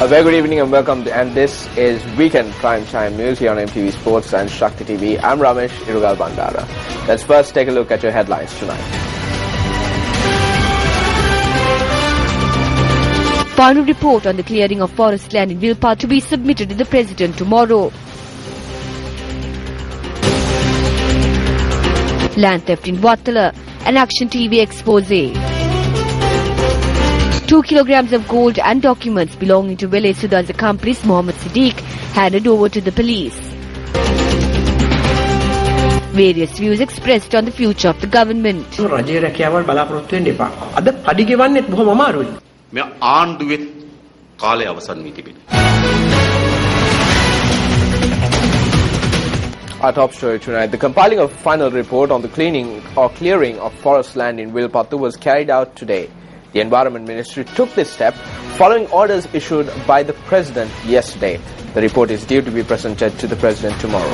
A very good evening and welcome, and this is Weekend Primetime News here on MTV Sports and Shakti TV. I'm Ramesh Irugal Bandara. Let's first take a look at your headlines tonight. Final report on the clearing of forest land in Wilpa to be submitted to the President tomorrow. Land theft in Wattala, an Action TV expose. 2 kilograms of gold and documents belonging to Vele Sudha's accomplice Mohammed Siddiq handed over to the police. Various views expressed on the future of the government. Our top story tonight, the compiling of final report on the clearing of forest land in Wilpattu was carried out today. The Environment Ministry took this step following orders issued by the President yesterday. The report is due to be presented to the President tomorrow.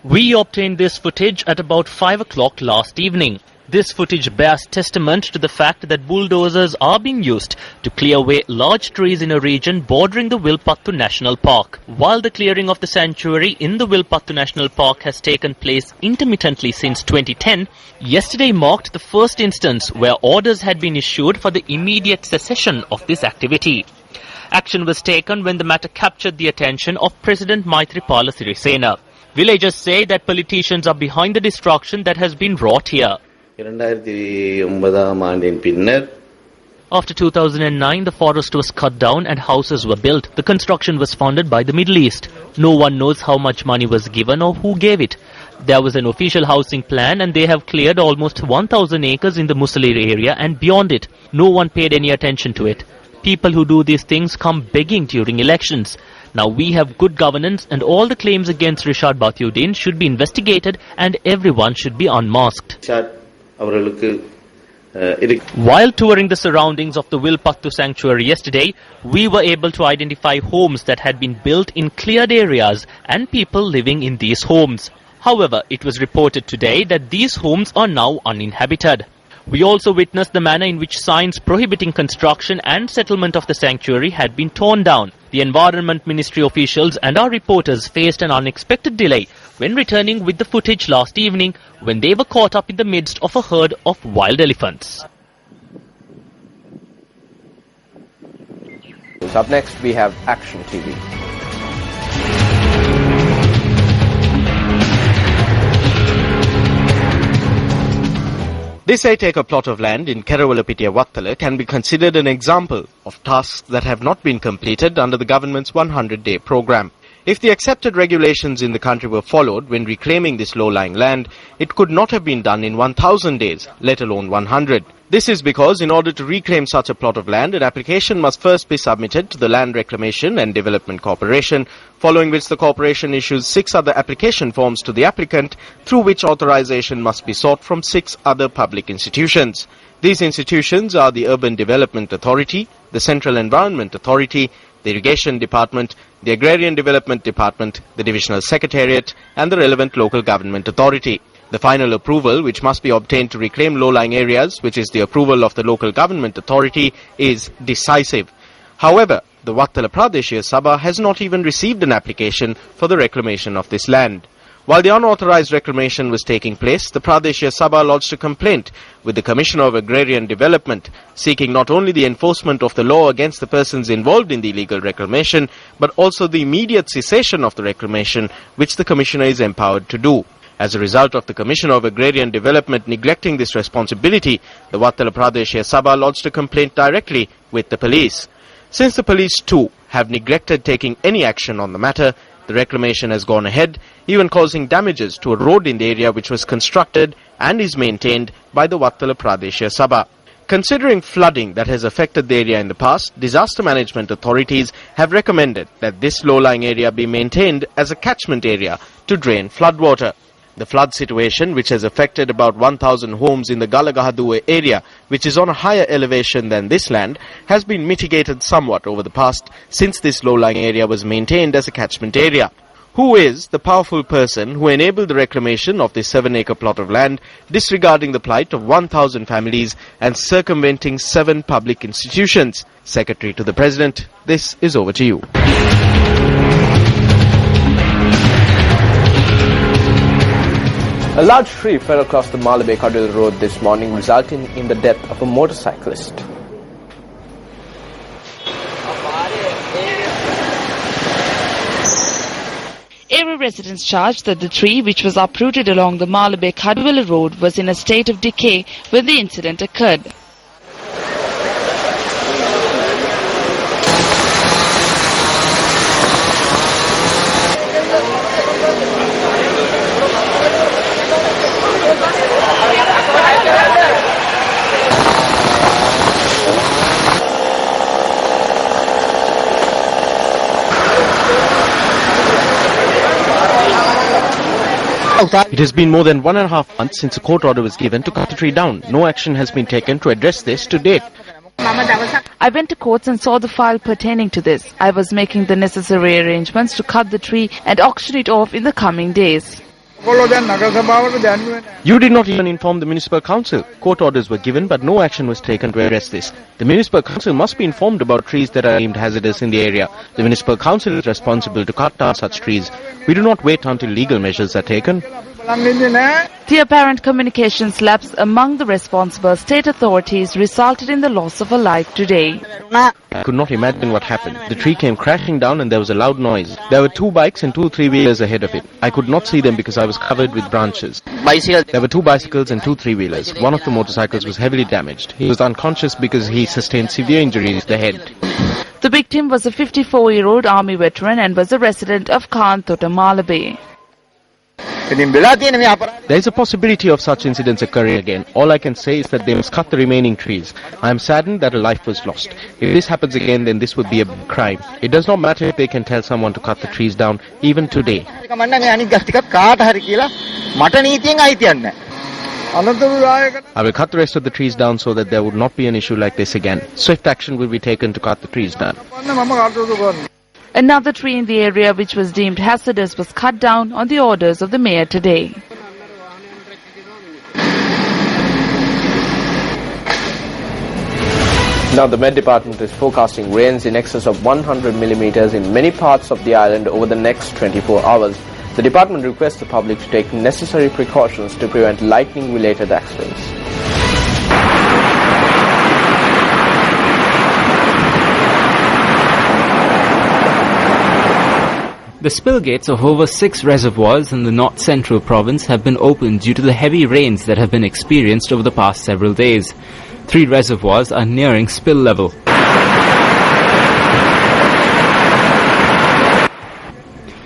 We obtained this footage at about 5 o'clock last evening. This footage bears testament to the fact that bulldozers are being used to clear away large trees in a region bordering the Wilpattu National Park. While the clearing of the sanctuary in the Wilpattu National Park has taken place intermittently since 2010, yesterday marked the first instance where orders had been issued for the immediate cessation of this activity. Action was taken when the matter captured the attention of President Maithripala Sirisena. Villagers say that politicians are behind the destruction that has been wrought here. After 2009, the forest was cut down and houses were built. The construction was funded by the Middle East. No one knows how much money was given or who gave it. There was an official housing plan and they have cleared almost 1,000 acres in the Musalir area and beyond it. No one paid any attention to it. People who do these things come begging during elections. Now we have good governance and all the claims against Rishad Bathiuddin should be investigated and everyone should be unmasked. While touring the surroundings of the Wilpattu sanctuary yesterday, we were able to identify homes that had been built in cleared areas and people living in these homes. However, it was reported today that these homes are now uninhabited. We also witnessed the manner in which signs prohibiting construction and settlement of the sanctuary had been torn down. The Environment Ministry officials and our reporters faced an unexpected delay when returning with the footage last evening when they were caught up in the midst of a herd of wild elephants. Up next, we have Action TV. This 8-acre plot of land in Kerawalapitiya, Wattala can be considered an example of tasks that have not been completed under the government's 100-day program. If the accepted regulations in the country were followed when reclaiming this low-lying land, it could not have been done in 1,000 days, let alone 100. This is because in order to reclaim such a plot of land, an application must first be submitted to the Land Reclamation and Development Corporation, following which the corporation issues 6 other application forms to the applicant, through which authorization must be sought from 6 other public institutions. These institutions are the Urban Development Authority, the Central Environment Authority, the Irrigation Department, the Agrarian Development Department, the Divisional Secretariat, and the relevant local government authority. The final approval, which must be obtained to reclaim low-lying areas, which is the approval of the local government authority, is decisive. However, the Wattala Pradeshiya Sabha has not even received an application for the reclamation of this land. While the unauthorized reclamation was taking place, the Pradeshiya Sabha lodged a complaint with the Commissioner of Agrarian Development, seeking not only the enforcement of the law against the persons involved in the illegal reclamation, but also the immediate cessation of the reclamation, which the Commissioner is empowered to do. As a result of the Commissioner of Agrarian Development neglecting this responsibility, the Wattala Pradeshiya Sabha lodged a complaint directly with the police. Since the police too have neglected taking any action on the matter, the reclamation has gone ahead, even causing damages to a road in the area which was constructed and is maintained by the Wattala Pradeshiya Sabha. Considering flooding that has affected the area in the past, disaster management authorities have recommended that this low-lying area be maintained as a catchment area to drain floodwater. The flood situation, which has affected about 1,000 homes in the Galagahaduwe area, which is on a higher elevation than this land, has been mitigated somewhat over the past since this low-lying area was maintained as a catchment area. Who is the powerful person who enabled the reclamation of this 7-acre plot of land, disregarding the plight of 1,000 families and circumventing 7 public institutions? Secretary to the President, this is over to you. A large tree fell across the Bacardi road this morning, resulting in the death of a motorcyclist. Area residents charged that the tree, which was uprooted along the Bacardi road, was in a state of decay when the incident occurred. It has been more than 1.5 months since a court order was given to cut the tree down. No action has been taken to address this to date. I went to courts and saw the file pertaining to this. I was making the necessary arrangements to cut the tree and auction it off in the coming days. You did not even inform the municipal council. Court orders were given, but no action was taken to address this. The municipal council must be informed about trees that are deemed hazardous in the area. The municipal council is responsible to cut down such trees. We do not wait until legal measures are taken. The apparent communications lapse among the responsible state authorities resulted in the loss of a life today. I could not imagine what happened. The tree came crashing down and there was a loud noise. There were 2 bikes and 2 3-wheelers ahead of it. I could not see them because I was covered with branches. There were 2 bicycles and 2 3-wheelers. One of the motorcycles was heavily damaged. He was unconscious because he sustained severe injuries to the head. The victim was a 54-year-old army veteran and was a resident of Kantota, Malabe. There is a possibility of such incidents occurring again. All I can say is that they must cut the remaining trees. I am saddened that a life was lost. If this happens again, then this would be a crime. It does not matter if they can tell someone to cut the trees down, even today. I will cut the rest of the trees down so that there would not be an issue like this again. Swift action will be taken to cut the trees down. Another tree in the area which was deemed hazardous was cut down on the orders of the mayor today. Now the Met Department is forecasting rains in excess of 100 millimeters in many parts of the island over the next 24 hours. The department requests the public to take necessary precautions to prevent lightning-related accidents. The spill gates of over 6 reservoirs in the North Central province have been opened due to the heavy rains that have been experienced over the past several days. 3 reservoirs are nearing spill level.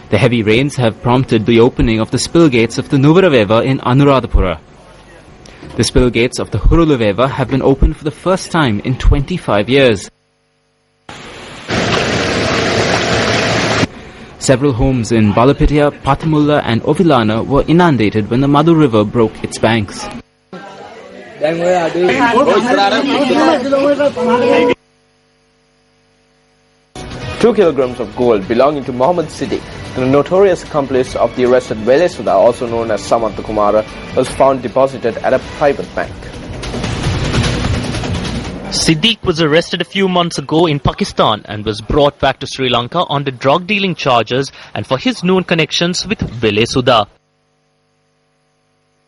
The heavy rains have prompted the opening of the spill gates of the Nuvaraveva in Anuradhapura. The spill gates of the Huruluveva have been opened for the first time in 25 years. Several homes in Balapitiya, Pathamulla and Ovilana were inundated when the Madhu River broke its banks. 2 kilograms of gold belonging to Mohammed Siddiq, the notorious accomplice of the arrested Vele Sudha, also known as Samantha Kumara, was found deposited at a private bank. Siddiq was arrested a few months ago in Pakistan and was brought back to Sri Lanka under drug dealing charges and for his known connections with Vele Sudha.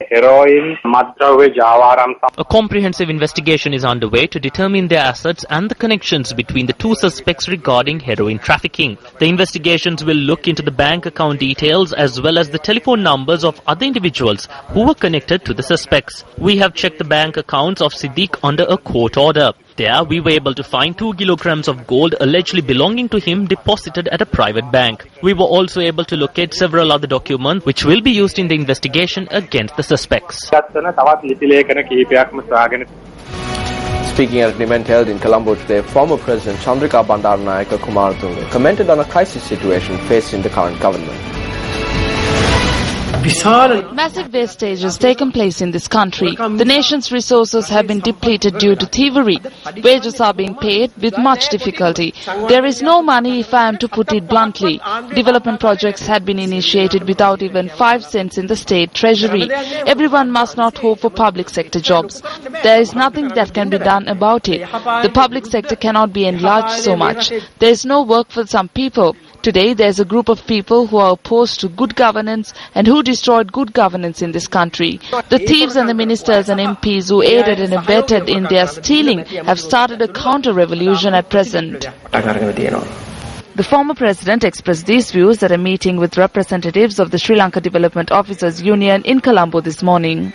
Heroin, Madravya, Javaram. A comprehensive investigation is underway to determine their assets and the connections between the 2 suspects regarding heroin trafficking. The investigations will look into the bank account details as well as the telephone numbers of other individuals who were connected to the suspects. We have checked the bank accounts of Siddiq under a court order. There, we were able to find 2 kilograms of gold allegedly belonging to him deposited at a private bank. We were also able to locate several other documents which will be used in the investigation against the suspects. Speaking at an event held in Colombo today, former President Chandrika Bandaranaike Kumaratunga commented on a crisis situation faced in the current government. Massive wastage has taken place in this country. The nation's resources have been depleted due to thievery. Wages are being paid with much difficulty. There is no money, if I am to put it bluntly. Development projects had been initiated without even 5 cents in the state treasury. Everyone must not hope for public sector jobs. There is nothing that can be done about it. The public sector cannot be enlarged so much. There is no work for some people. Today, there is a group of people who are opposed to good governance and who destroyed good governance in this country. The thieves and the ministers and MPs who aided and abetted in their stealing have started a counter-revolution at present. The former president expressed these views at a meeting with representatives of the Sri Lanka Development Officers Union in Colombo this morning.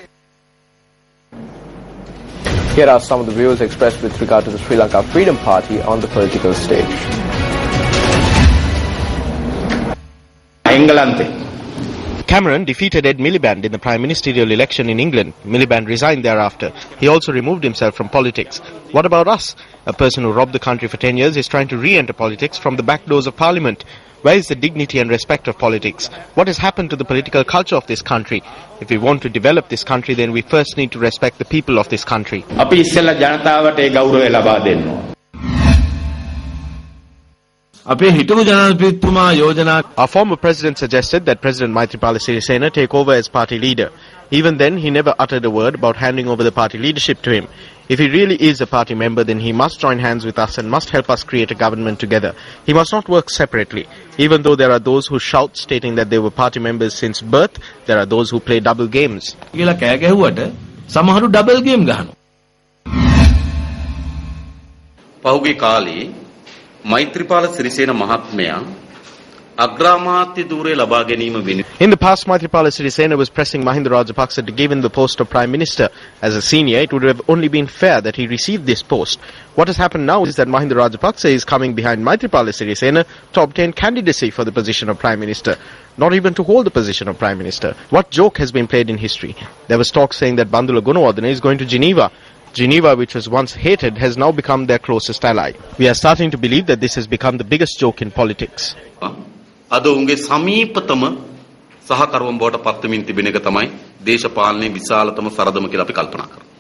Here are some of the views expressed with regard to the Sri Lanka Freedom Party on the political stage. Cameron defeated Ed Miliband in the prime ministerial election in England. Miliband resigned thereafter. He also removed himself from politics. What about us? A person who robbed the country for 10 years is trying to re-enter politics from the back doors of parliament. Where is the dignity and respect of politics? What has happened to the political culture of this country? If we want to develop this country, then we first need to respect the people of this country. Our former president suggested that President Maithripala Sirisena take over as party leader. Even then, he never uttered a word about handing over the party leadership to him. If he really is a party member, then he must join hands with us and must help us create a government together. He must not work separately. Even though there are those who shout stating that they were party members since birth, there are those who play double games. Maithripala Sirisena මහත්මයා අග්‍රාමාත්‍ය ධූරය ලබා ගැනීම වෙනුවෙන් In the past, Maithripala Sirisena was pressing Mahinda Rajapaksa to give him the post of Prime Minister. As a senior, it would have only been fair that he received this post. What has happened now is that Mahinda Rajapaksa is coming behind Maithripala Sirisena to obtain candidacy for the position of Prime Minister, not even to hold the position of Prime Minister. What joke has been played in history? There was talk saying that Bandula Gunawardena is going to Geneva. Geneva, which was once hated, has now become their closest ally. We are starting to believe that this has become the biggest joke in politics. අද උන්ගේ සමීපතම සහකරුවන් බවට පත් වෙමින් තිබෙන එක තමයි දේශපාලනයේ විශාලතම සරදම කියලා අපි කල්පනා කරනවා.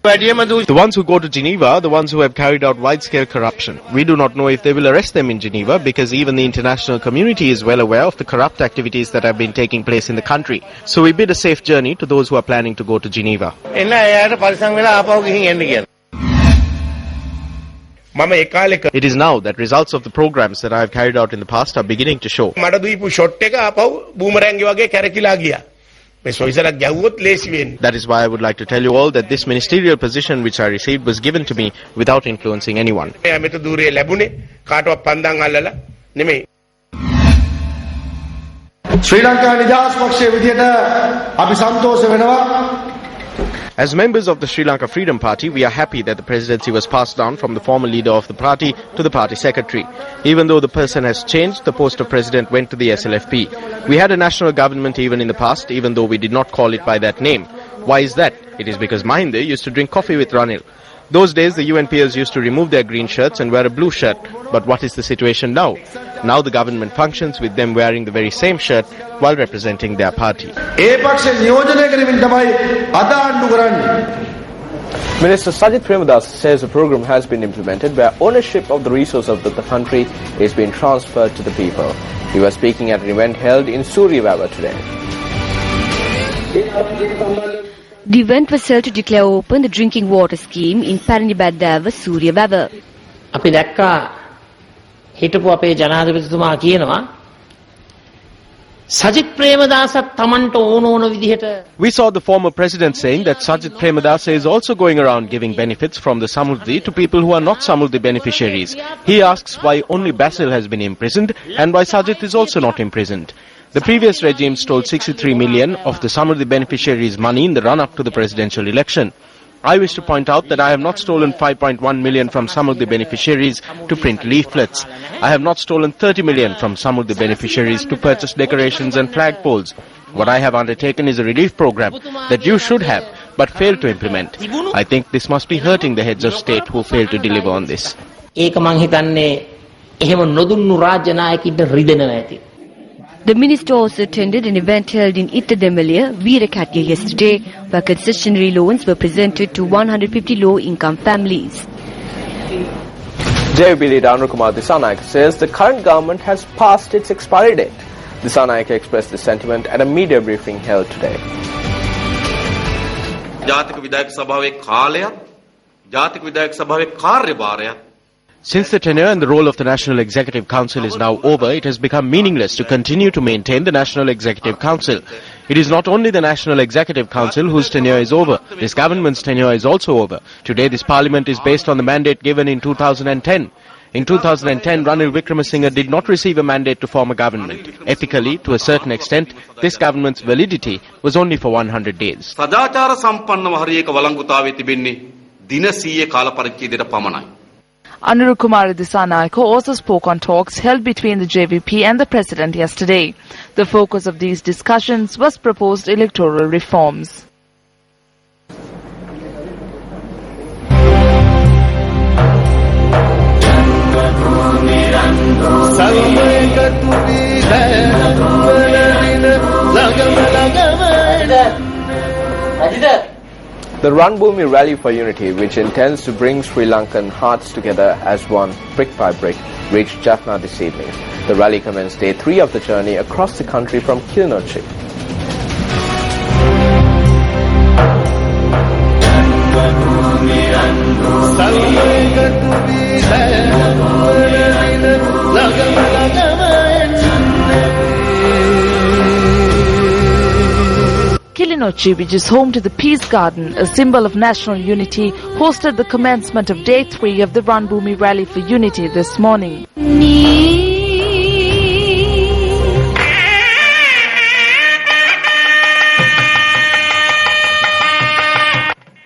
The ones who go to Geneva are the ones who have carried out wide-scale corruption. We do not know if they will arrest them in Geneva because even the international community is well aware of the corrupt activities that have been taking place in the country. So we bid a safe journey to those who are planning to go to Geneva. It is now that results of the programs that I have carried out in the past are beginning to show. That is why I would like to tell you all that this ministerial position which I received was given to me without influencing anyone. As members of the Sri Lanka Freedom Party, we are happy that the presidency was passed down from the former leader of the party to the party secretary. Even though the person has changed, the post of president went to the SLFP. We had a national government even in the past, even though we did not call it by that name. Why is that? It is because Mahinda used to drink coffee with Ranil. Those days, the UNPs used to remove their green shirts and wear a blue shirt. But what is the situation now? Now the government functions with them wearing the very same shirt while representing their party. Minister Sajith Premadas says a program has been implemented where ownership of the resources of the country is being transferred to the people. He was speaking at an event held in Suryawava today. The event was held to declare open the drinking water scheme in Paranibadawa, Suryawava. අපි දැක්කා හිටපු අපේ ජනාධිපතිතුමා කියනවා සජිත් ප්‍රේමදාසත් Tamanට ඕන විදිහට. We saw the former president saying that Sajith Premadasa is also going around giving benefits from the Samurdhi to people who are not Samurdhi beneficiaries. He asks why only Basil has been imprisoned and why Sajith is also not imprisoned. The previous regime stole 63 million of the Samurdhi beneficiaries' money in the run-up to the presidential election. I wish to point out that I have not stolen 5.1 million from Samurdhi beneficiaries to print leaflets. I have not stolen 30 million from Samurdhi beneficiaries to purchase decorations and flagpoles. What I have undertaken is a relief program that you should have but failed to implement. I think this must be hurting the heads of state who failed to deliver on this. ඒක මං හිතන්නේ එහෙම නොදුන්නු රාජ්‍ය නායකින්ට රිදෙනවා ඇති. The minister also attended an event held in Ittademaliya, Veerakatya yesterday, where concessionary loans were presented to 150 low-income families. JVP leader Anurukumar Dissanayake says the current government has passed its expiry date. Dissanayake expressed this sentiment at a media briefing held today. Since the tenure and the role of the National Executive Council is now over, it has become meaningless to continue to maintain the National Executive Council. It is not only the National Executive Council whose tenure is over. This government's tenure is also over. Today this parliament is based on the mandate given in 2010. In 2010, Ranil Wickremesinghe did not receive a mandate to form a government. Ethically, to a certain extent, this government's validity was only for 100 days. Anurukumar Dissanayake also spoke on talks held between the JVP and the President yesterday. The focus of these discussions was proposed electoral reforms. The Ranbhoomi Rally for Unity, which intends to bring Sri Lankan hearts together as one, brick by brick, reached Jaffna this evening. The rally commenced day 3 of the journey across the country from Kilinochchi. Kilinochchi, which is home to the Peace Garden, a symbol of national unity, hosted the commencement of Day 3 of the Ranbhoomi Rally for Unity this morning.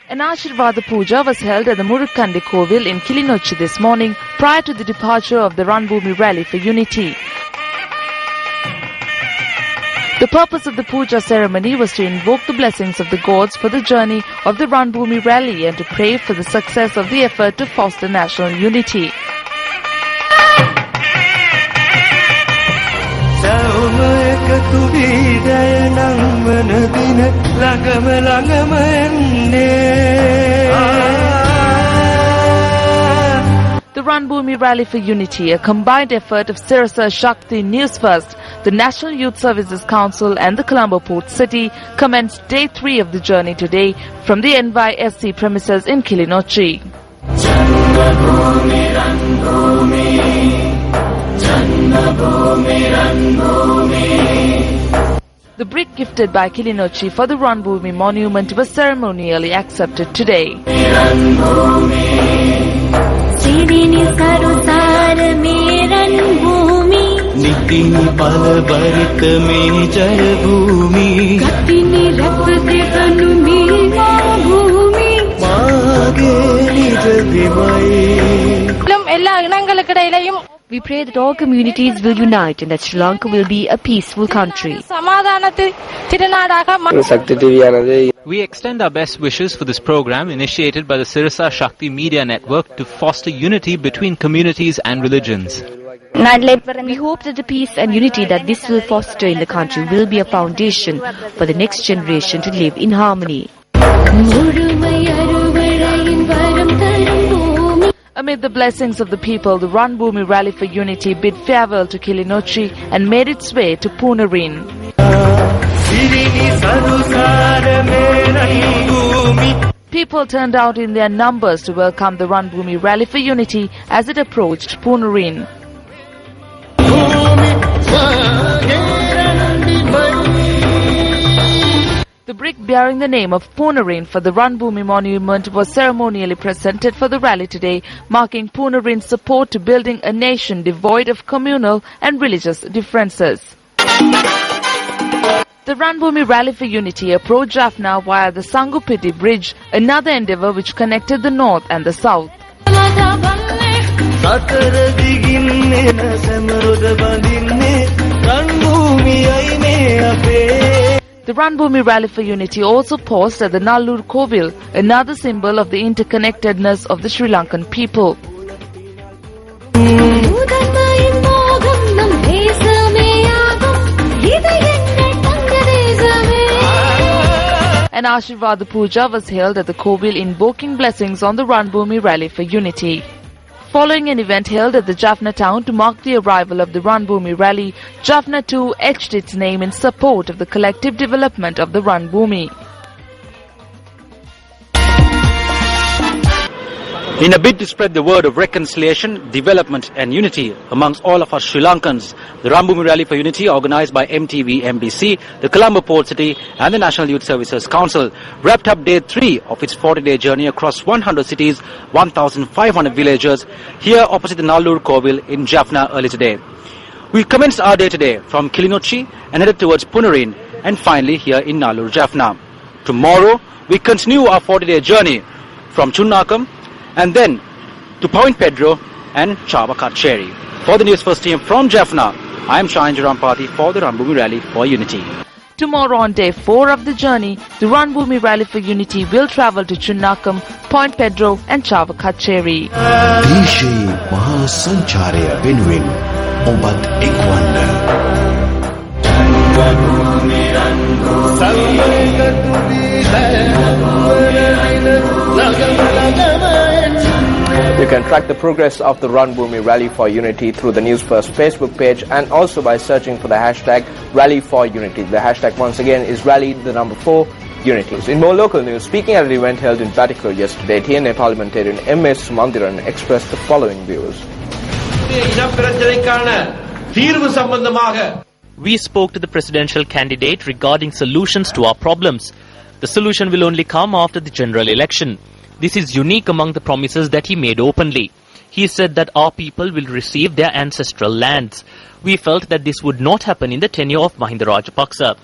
An Ashirvada Puja was held at the Murukkandi Kovil in Kilinochchi this morning prior to the departure of the Ranbhoomi Rally for Unity. The purpose of the puja ceremony was to invoke the blessings of the gods for the journey of the Ranbhoomi Rally and to pray for the success of the effort to foster national unity. The Ranbhoomi Rally for Unity, a combined effort of Sirasa Shakti Newsfirst, the National Youth Services Council and the Colombo Port City, commenced Day 3 of the journey today from the NYSC premises in Kilinochchi. The brick gifted by Kilinochchi for the Ranbhoomi monument was ceremonially accepted today. We pray that all communities will unite and that Sri Lanka will be a peaceful country. We extend our best wishes for this program initiated by the Sirasa Shakti Media Network to foster unity between communities and religions. We hope that the peace and unity that this will foster in the country will be a foundation for the next generation to live in harmony. Amid the blessings of the people, the Ranbhoomi Rally for Unity bid farewell to Kilinochchi and made its way to Punarin. People turned out in their numbers to welcome the Ranbhoomi Rally for Unity as it approached Punarin. The brick bearing the name of Punarin for the Ranbhoomi monument was ceremonially presented for the rally today, marking Punarin's support to building a nation devoid of communal and religious differences. The Ranbhoomi Rally for Unity approached Jaffna via the Sangupiti Bridge, another endeavour which connected the north and the south. The Ranbhoomi Rally for Unity also paused at the Nallur Kovil, another symbol of the interconnectedness of the Sri Lankan people. An Ashirvada Puja was held at the Kovil invoking blessings on the Ranbhoomi Rally for Unity. Following an event held at the Jaffna town to mark the arrival of the Ranbhoomi Rally, Jaffna too etched its name in support of the collective development of the Ranbhoomi. In a bid to spread the word of reconciliation, development and unity amongst all of us Sri Lankans, the Ranbhoomi Rally for Unity, organised by MTV MBC, the Colombo Port City and the National Youth Services Council, wrapped up day 3 of its 40-day journey across 100 cities, 1,500 villages, here opposite the Nallur Kovil in Jaffna early today. We commenced our day today from Kilinochchi and headed towards Punarin and finally here in Nallur Jaffna. Tomorrow, we continue our 40-day journey from Chunnakam and then to Point Pedro and Chavakatcheri. For the Newsfirst team from Jaffna, I am Shayan Jarampati for the Ranbhoomi Rally for Unity. Tomorrow on day 4 of the journey, the Ranbhoomi Rally for Unity will travel to Chunnakam, Point Pedro and Chavakatcheri. Deshe Mahasancharya Venuin Obat Ekwanda. You can track the progress of the Ranbhoomi Rally for Unity through the Newsfirst Facebook page and also by searching for the hashtag Rally for Unity. The hashtag once again is Rally4 Unities. In more local news, speaking at an event held in Batticaloa yesterday, TNA parliamentarian M.S. Mandiran expressed the following views. We spoke to the presidential candidate regarding solutions to our problems. The solution will only come after the general election. This is unique among the promises that he made openly. He said that our people will receive their ancestral lands. We felt that this would not happen in the tenure of Mahinda Rajapaksa.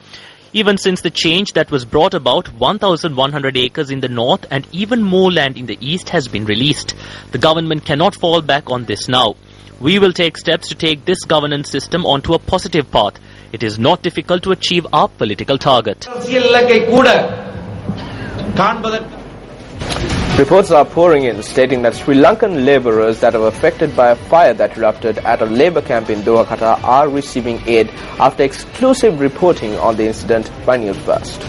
Even since the change that was brought about, 1,100 acres in the north and even more land in the east has been released. The government cannot fall back on this now. We will take steps to take this governance system onto a positive path. It is not difficult to achieve our political target. Reports are pouring in stating that Sri Lankan labourers that are affected by a fire that erupted at a labour camp in Doha, Qatar are receiving aid after exclusive reporting on the incident by Newsfirst.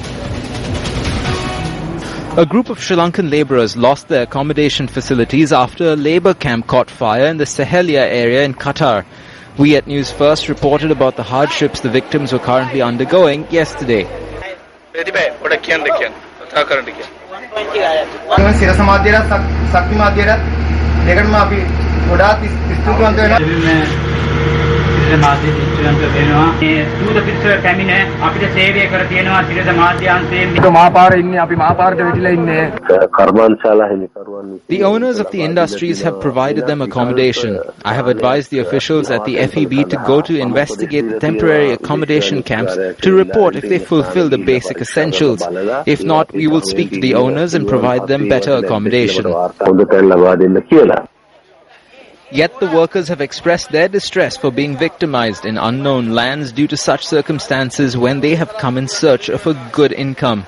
A group of Sri Lankan labourers lost their accommodation facilities after a labour camp caught fire in the Sahelia area in Qatar. We at Newsfirst reported about the hardships the victims were currently undergoing yesterday. The owners of the industries have provided them accommodation. I have advised the officials at the FEB to go to investigate the temporary accommodation camps to report if they fulfill the basic essentials. If not, we will speak to the owners and provide them better accommodation. Yet the workers have expressed their distress for being victimized in unknown lands due to such circumstances when they have come in search of a good income.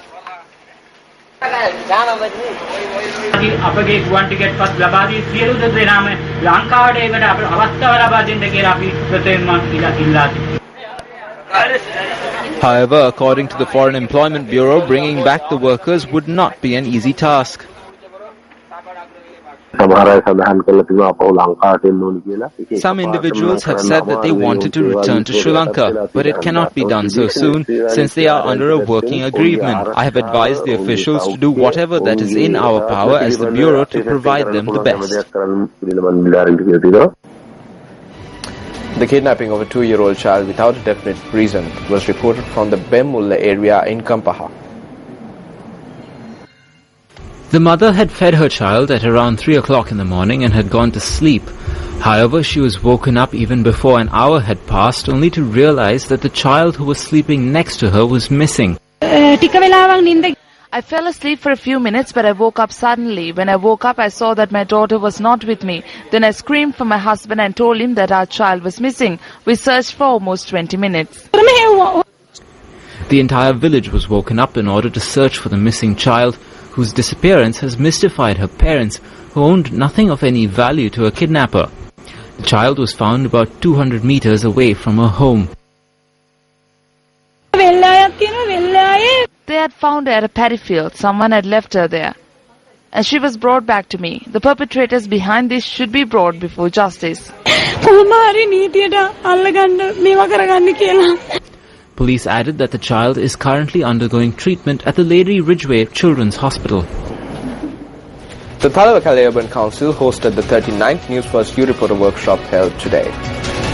However, according to the Foreign Employment Bureau, bringing back the workers would not be an easy task. Some individuals have said that they wanted to return to Sri Lanka, but it cannot be done so soon since they are under a working agreement. I have advised the officials to do whatever that is in our power as the Bureau to provide them the best. The kidnapping of a 2-year-old child without a definite reason was reported from the Bemulla area in Kampaha. The mother had fed her child at around 3 o'clock in the morning and had gone to sleep. However, she was woken up even before an hour had passed, only to realize that the child who was sleeping next to her was missing. I fell asleep for a few minutes, but I woke up suddenly. When I woke up, I saw that my daughter was not with me. Then I screamed for my husband and told him that our child was missing. We searched for almost 20 minutes. The entire village was woken up in order to search for the missing child, whose disappearance has mystified her parents, who owned nothing of any value to a kidnapper. The child was found about 200 meters away from her home. There had found her at a paddy field. Someone had left her there, and she was brought back to me. The perpetrators behind this should be brought before justice. Police added that the child is currently undergoing treatment at the Lady Ridgeway Children's Hospital. The Thalawakale Urban Council hosted the 39th Newsfirst U Reporter workshop held today.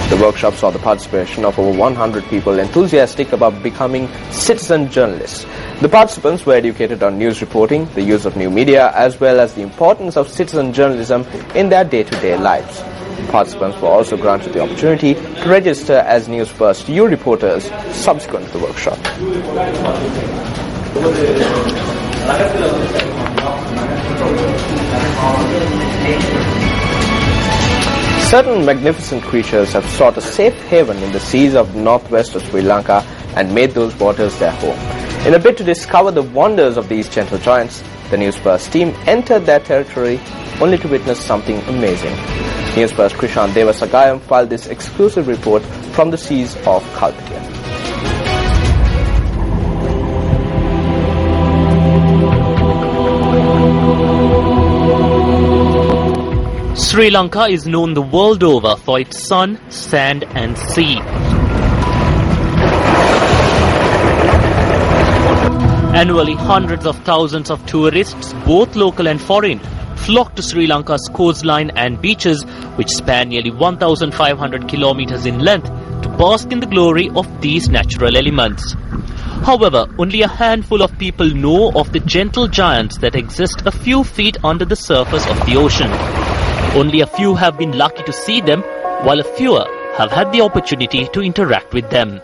The workshop saw the participation of over 100 people enthusiastic about becoming citizen journalists. The participants were educated on news reporting, the use of new media, as well as the importance of citizen journalism in their day-to-day lives. Participants were also granted the opportunity to register as Newsfirst U reporters subsequent to the workshop. Certain magnificent creatures have sought a safe haven in the seas of the northwest of Sri Lanka and made those waters their home. In a bid to discover the wonders of these gentle giants, the Newsfirst team entered their territory only to witness something amazing. Newsfirst Krishan Devasagayam filed this exclusive report from the seas of Kalpitia. Sri Lanka is known the world over for its sun, sand and sea. Annually, hundreds of thousands of tourists, both local and foreign, flock to Sri Lanka's coastline and beaches, which span nearly 1,500 kilometers in length, to bask in the glory of these natural elements. However, only a handful of people know of the gentle giants that exist a few feet under the surface of the ocean. Only a few have been lucky to see them, while a fewer have had the opportunity to interact with them.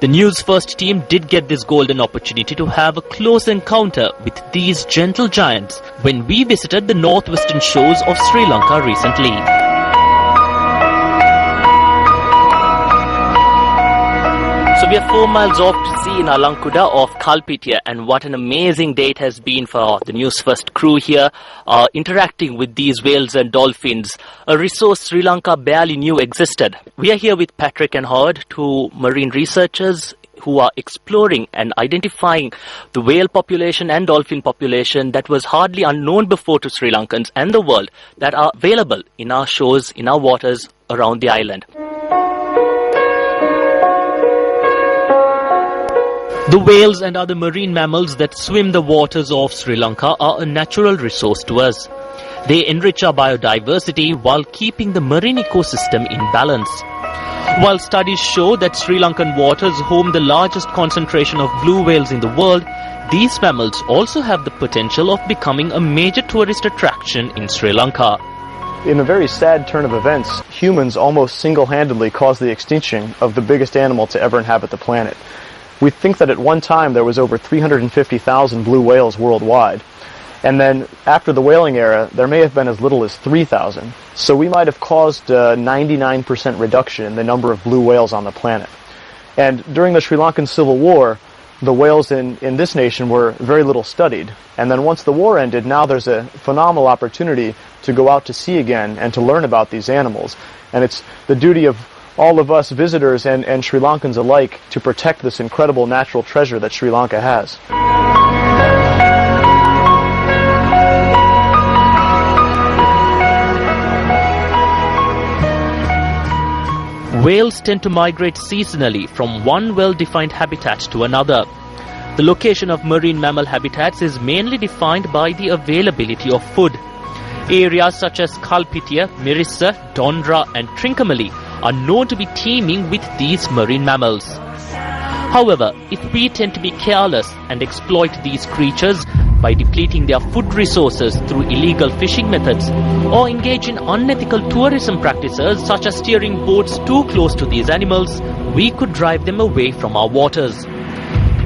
The Newsfirst team did get this golden opportunity to have a close encounter with these gentle giants when we visited the northwestern shores of Sri Lanka recently. So we are 4 miles off to sea in Alankuda off Kalpitia, and what an amazing day it has been for the Newsfirst crew here, interacting with these whales and dolphins, a resource Sri Lanka barely knew existed. We are here with Patrick and Howard, two marine researchers who are exploring and identifying the whale population and dolphin population that was hardly unknown before to Sri Lankans and the world, that are available in our shores, in our waters around the island. The whales and other marine mammals that swim the waters of Sri Lanka are a natural resource to us. They enrich our biodiversity while keeping the marine ecosystem in balance. While studies show that Sri Lankan waters home the largest concentration of blue whales in the world, these mammals also have the potential of becoming a major tourist attraction in Sri Lanka. In a very sad turn of events, humans almost single-handedly caused the extinction of the biggest animal to ever inhabit the planet. We think that at one time there was over 350,000 blue whales worldwide. And then after the whaling era, there may have been as little as 3,000. So we might have caused a 99% reduction in the number of blue whales on the planet. And during the Sri Lankan Civil War, the whales in this nation were very little studied. And then once the war ended, now there's a phenomenal opportunity to go out to sea again and to learn about these animals. And it's the duty of all of us visitors and Sri Lankans alike to protect this incredible natural treasure that Sri Lanka has. Whales tend to migrate seasonally from one well-defined habitat to another. The location of marine mammal habitats is mainly defined by the availability of food. Areas such as Kalpitia, Mirissa, Dondra and Trincomalee are known to be teeming with these marine mammals. However, if we tend to be careless and exploit these creatures by depleting their food resources through illegal fishing methods, or engage in unethical tourism practices such as steering boats too close to these animals, we could drive them away from our waters.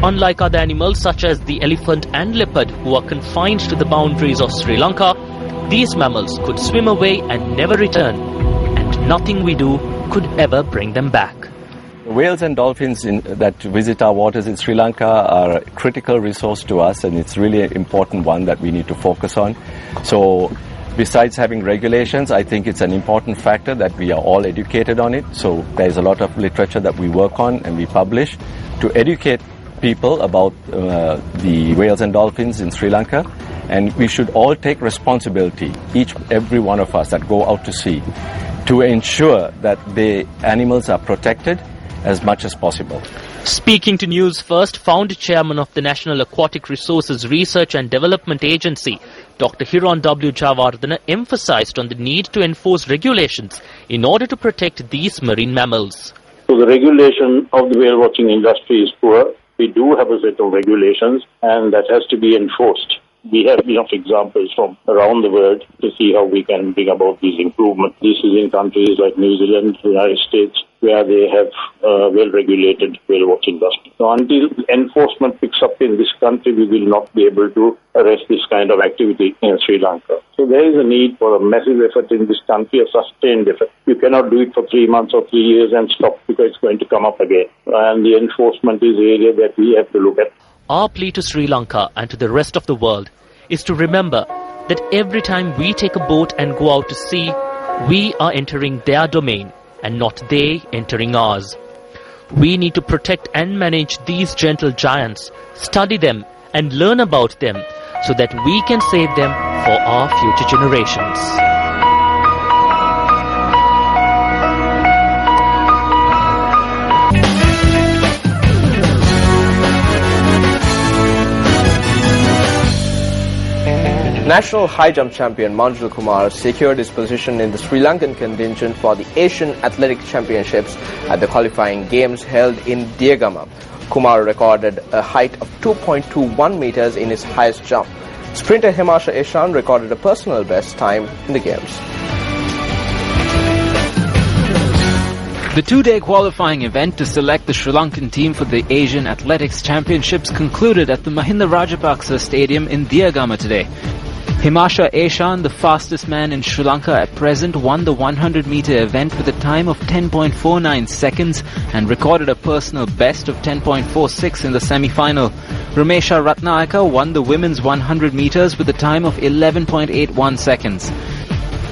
Unlike other animals such as the elephant and leopard who are confined to the boundaries of Sri Lanka, these mammals could swim away and never return, and nothing we do could ever bring them back. Whales and dolphins that visit our waters in Sri Lanka are a critical resource to us, and it's really an important one that we need to focus on. So besides having regulations, I think it's an important factor that we are all educated on it. So there's a lot of literature that we work on and we publish to educate people about the whales and dolphins in Sri Lanka, and we should all take responsibility, every one of us that go out to sea, to ensure that the animals are protected as much as possible. Speaking to Newsfirst, founder chairman of the National Aquatic Resources Research and Development Agency, Dr. Hiron W. Javardhana emphasized on the need to enforce regulations in order to protect these marine mammals. So the regulation of the whale watching industry is poor. We do have a set of regulations, and that has to be enforced. We have enough examples from around the world to see how we can bring about these improvements. This is in countries like New Zealand, the United States, where they have well-regulated whale watching industry. So until enforcement picks up in this country, we will not be able to arrest this kind of activity in Sri Lanka. So there is a need for a massive effort in this country, a sustained effort. You cannot do it for 3 months or 3 years and stop because it's going to come up again. And the enforcement is the area that we have to look at. Our plea to Sri Lanka and to the rest of the world is to remember that every time we take a boat and go out to sea, we are entering their domain and not they entering ours. We need to protect and manage these gentle giants, study them and learn about them so that we can save them for our future generations. National high jump champion Manjul Kumar secured his position in the Sri Lankan contingent for the Asian Athletics Championships at the qualifying games held in Diagama. Kumar recorded a height of 2.21 meters in his highest jump. Sprinter Himasha Eshan recorded a personal best time in the games. The two-day qualifying event to select the Sri Lankan team for the Asian Athletics Championships concluded at the Mahinda Rajapaksa Stadium in Diagama today. Himasha Eshan, the fastest man in Sri Lanka at present, won the 100-meter event with a time of 10.49 seconds and recorded a personal best of 10.46 in the semi-final. Ramesha Ratnayaka won the women's 100 meters with a time of 11.81 seconds.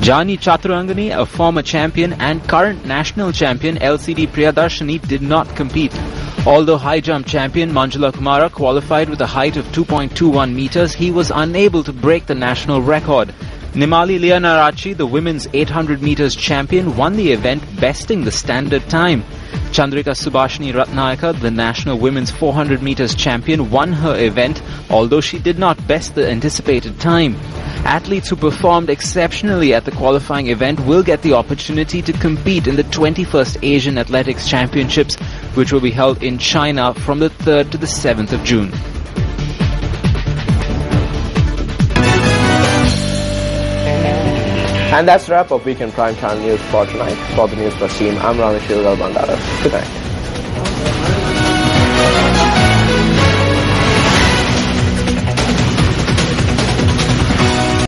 Jani Chaturangani, a former champion and current national champion LCD Priyadarshini, did not compete. Although high jump champion Manjula Kumara qualified with a height of 2.21 meters, he was unable to break the national record. Nimali Lianarachi, the women's 800 meters champion, won the event, besting the standard time. Chandrika Subhashini Ratnayaka, the national women's 400 meters champion, won her event, although she did not best the anticipated time. Athletes who performed exceptionally at the qualifying event will get the opportunity to compete in the 21st Asian Athletics Championships, which will be held in China from the 3rd to the 7th of June. And that's the wrap of Weekend Primetime News for tonight. For the Newsfirst team, I'm Ramesh Bandara. Good night.